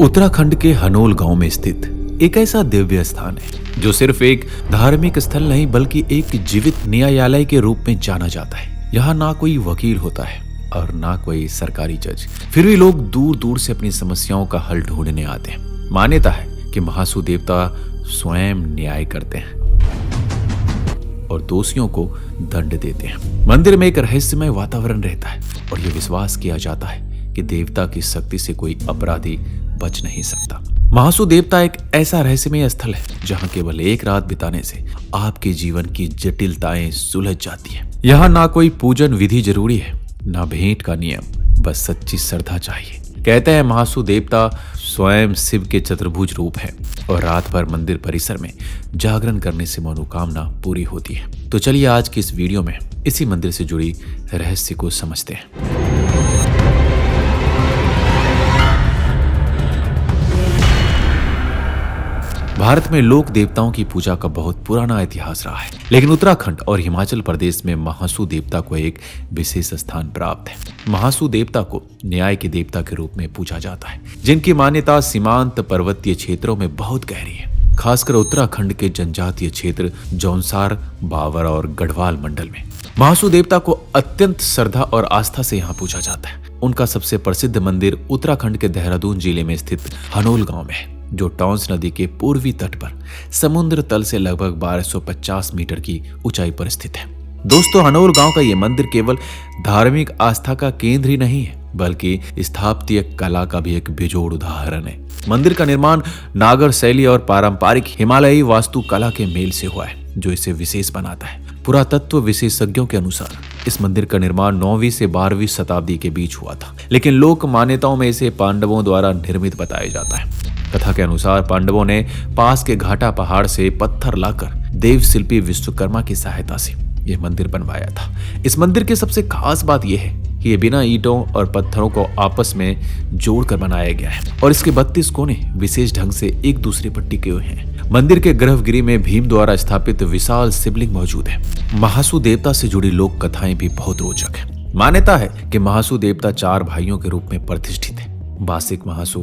उत्तराखंड के हनोल गांव में स्थित एक ऐसा दिव्य स्थान है जो सिर्फ एक धार्मिक स्थल नहीं बल्कि एक जीवित न्यायालय के रूप में जाना जाता है। यहाँ ना कोई वकील होता है और ना कोई सरकारी जज, फिर भी लोग दूर दूर से अपनी समस्याओं का हल ढूंढने आते हैं। मान्यता है कि महासू देवता स्वयं न्याय करते हैं और दोषियों को दंड देते हैं। मंदिर में एक रहस्यमय वातावरण रहता है और यह विश्वास किया जाता है कि देवता की शक्ति से कोई अपराधी बच नहीं सकता। महासू देवता एक ऐसा रहस्यमय स्थल है जहां केवल एक रात बिताने से आपके जीवन की जटिलताएं सुलझ जाती है। यहाँ ना कोई पूजन विधि जरूरी है, ना भेंट का नियम, बस सच्ची श्रद्धा चाहिए। कहते हैं महासू देवता स्वयं शिव के चतुर्भुज रूप है और रात भर मंदिर परिसर में जागरण करने से मनोकामना पूरी होती है। तो चलिए आज की इस वीडियो में इसी मंदिर से जुड़ी रहस्य को समझते हैं। भारत में लोक देवताओं की पूजा का बहुत पुराना इतिहास रहा है, लेकिन उत्तराखंड और हिमाचल प्रदेश में महासू देवता को एक विशेष स्थान प्राप्त है। महासू देवता को न्याय के देवता के रूप में पूजा जाता है, जिनकी मान्यता सीमांत पर्वतीय क्षेत्रों में बहुत गहरी है, खासकर उत्तराखंड के जनजातीय क्षेत्र जौनसार, बावर और गढ़वाल मंडल में। महासू देवता को अत्यंत श्रद्धा और आस्था से यहाँ पूजा जाता है। उनका सबसे प्रसिद्ध मंदिर उत्तराखंड के देहरादून जिले में स्थित हनोल गांव में है, जो टॉन्स नदी के पूर्वी तट पर समुद्र तल से लगभग 1250 मीटर की ऊंचाई पर स्थित है। दोस्तों, हनोल गांव का यह मंदिर केवल धार्मिक आस्था का केंद्र ही नहीं है, बल्कि स्थापत्य कला का भी एक बेजोड़ उदाहरण है। मंदिर का निर्माण नागर शैली और पारंपरिक हिमालयी वास्तुकला के मेल से हुआ है, जो इसे विशेष बनाता है। पुरातत्व विशेषज्ञों के अनुसार इस मंदिर का निर्माण 9वीं से 12वीं शताब्दी के बीच हुआ था, लेकिन लोक मान्यताओं में इसे पांडवों द्वारा निर्मित बताया जाता है। कथा के अनुसार पांडवों ने पास के घाटा पहाड़ से पत्थर लाकर देव शिल्पी विश्वकर्मा की सहायता से यह मंदिर बनवाया था। इस मंदिर की सबसे खास बात यह है कि यह बिना ईंटों और पत्थरों को आपस में जोड़कर बनाया गया है और इसके 32 कोने विशेष ढंग से एक दूसरे पर टिके हुए हैं। मंदिर के गर्भगृह में भीम द्वारा स्थापित विशाल शिवलिंग मौजूद है। महासू देवता से जुड़ी लोक कथाएं भी बहुत रोचक है। मान्यता है कि महासू देवता 4 भाइयों के रूप में प्रतिष्ठित है: बासिक महासू,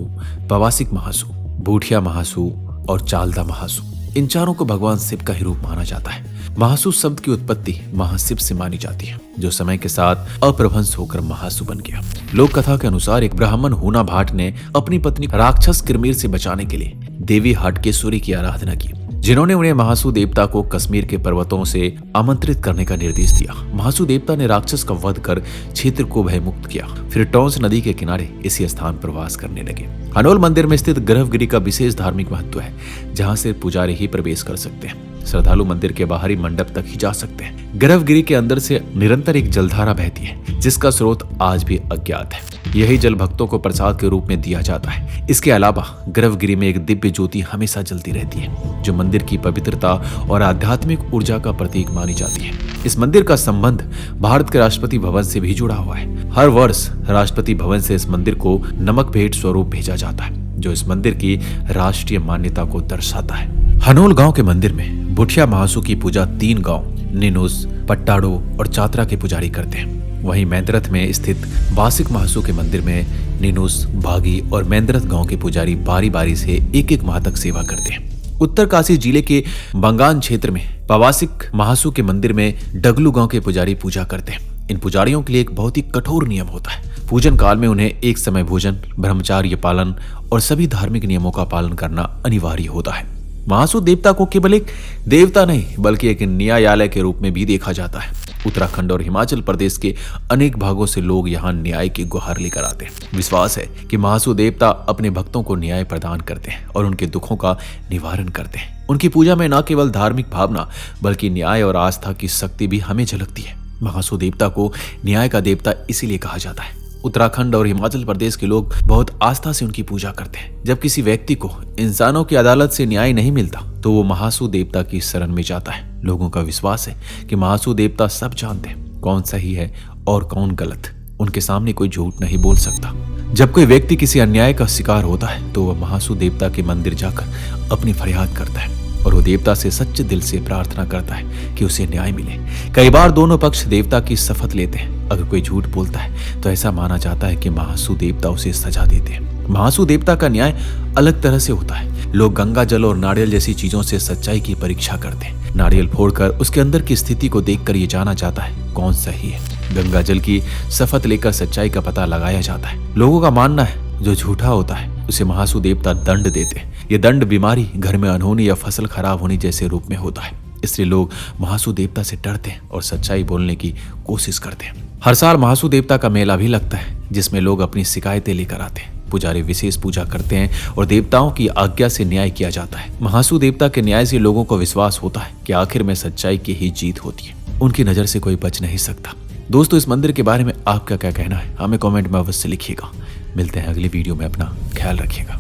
पवासिक महासू, बूठिया महासू और चालदा महासू। इन चारों को भगवान शिव का ही रूप माना जाता है। महासू शब्द की उत्पत्ति महाशिव से मानी जाती है, जो समय के साथ अप्रभंश होकर महासू बन गया। लोक कथा के अनुसार एक ब्राह्मण हूना भाट ने अपनी पत्नी राक्षस किरमीर से बचाने के लिए देवी हटकेश्वरी की आराधना की, जिन्होंने उन्हें महासू देवता को कश्मीर के पर्वतों से आमंत्रित करने का निर्देश दिया। महासू देवता ने राक्षस का वध कर क्षेत्र को भयमुक्त किया, फिर टॉन्स नदी के किनारे इसी स्थान पर वास करने लगे। हनोल मंदिर में स्थित गर्भगृह का विशेष धार्मिक महत्व है, जहां से पुजारी ही प्रवेश कर सकते हैं। श्रद्धालु मंदिर के बाहरी मंडप तक ही जा सकते हैं। गर्भगृह के अंदर से निरंतर एक जलधारा बहती है, जिसका स्रोत आज भी अज्ञात है। यही जल भक्तों को प्रसाद के रूप में दिया जाता है। इसके अलावा गर्भगृह में एक दिव्य ज्योति हमेशा जलती रहती है, जो मंदिर की पवित्रता और आध्यात्मिक ऊर्जा का प्रतीक मानी जाती है। इस मंदिर का संबंध भारत के राष्ट्रपति भवन से भी जुड़ा हुआ है। हर वर्ष राष्ट्रपति भवन से इस मंदिर को नमक भेंट स्वरूप भेजा जाता है, जो इस मंदिर की राष्ट्रीय मान्यता को दर्शाता है। हनोल गांव के मंदिर में बुठिया महासू की पूजा 3 गांव निनुस, पट्टाड़ो और चात्रा के पुजारी करते हैं। वहीं मैंद्रथ में स्थित बासिक महासू के मंदिर में निनुस, बागी और मैंद्रथ गांव के पुजारी बारी बारी से एक माह तक सेवा करते हैं। उत्तरकाशी जिले के बंगान क्षेत्र में पवासिक महासू के मंदिर में डगलू गांव के पुजारी पूजा करते हैं। इन पुजारियों के लिए एक बहुत ही कठोर नियम होता है। पूजन काल में उन्हें एक समय भोजन, ब्रह्मचार्य पालन और सभी धार्मिक नियमों का पालन करना अनिवार्य होता है। महासू देवता को केवल एक देवता नहीं बल्कि एक न्यायालय के रूप में भी देखा जाता है। उत्तराखंड और हिमाचल प्रदेश के अनेक भागों से लोग यहाँ न्याय की गुहार लेकर आते हैं। विश्वास है कि महासू देवता अपने भक्तों को न्याय प्रदान करते हैं और उनके दुखों का निवारण करते हैं। उनकी पूजा में न केवल धार्मिक भावना बल्कि न्याय और आस्था की शक्ति भी हमें झलकती है। महासू देवता को न्याय का देवता इसीलिए कहा जाता है। उत्तराखंड और हिमाचल प्रदेश के लोग बहुत आस्था से उनकी पूजा करते हैं। जब किसी व्यक्ति को इंसानों की अदालत से न्याय नहीं मिलता तो वो महासू देवता की शरण में जाता है। लोगों का विश्वास है कि महासू देवता सब जानते हैं, कौन सही है और कौन गलत। उनके सामने कोई झूठ नहीं बोल सकता। जब कोई व्यक्ति किसी अन्याय का शिकार होता है तो वह महासू देवता के मंदिर जाकर अपनी फरियाद करता है और वो देवता से सच्चे दिल से प्रार्थना करता है कि उसे न्याय मिले। कई बार दोनों पक्ष देवता की शपथ लेते हैं। अगर कोई झूठ बोलता है तो ऐसा माना जाता है कि महासू देवता उसे सजा देते हैं। महासू देवता का न्याय अलग तरह से होता है। लोग गंगा जल और नारियल जैसी चीजों से सच्चाई की परीक्षा करते हैं। नारियल फोड़कर उसके अंदर की स्थिति को देखकर ये जाना जाता है कौन सही है। गंगा जल की शपथ लेकर सच्चाई का पता लगाया जाता है। लोगों का मानना है जो झूठा होता है उसे महासू देवता दंड देते हैं। ये दंड बीमारी, घर में अनहोनी या फसल खराब होने जैसे रूप में होता है। इसलिए लोग महासू देवता से डरते हैं और सच्चाई बोलने की कोशिश करते हैं। हर साल महासू देवता का मेला भी लगता है जिसमें लोग अपनी शिकायतें लेकर आते हैं। पुजारी विशेष पूजा करते हैं और देवताओं की आज्ञा से न्याय किया जाता है। महासू देवता के न्याय से लोगों को विश्वास होता है कि आखिर में सच्चाई की ही जीत होती है। उनकी नजर से कोई बच नहीं सकता। दोस्तों, इस मंदिर के बारे में आपका क्या कहना है हमें कमेंट में अवश्य लिखिएगा। मिलते हैं अगली वीडियो में। अपना ख्याल रखिएगा।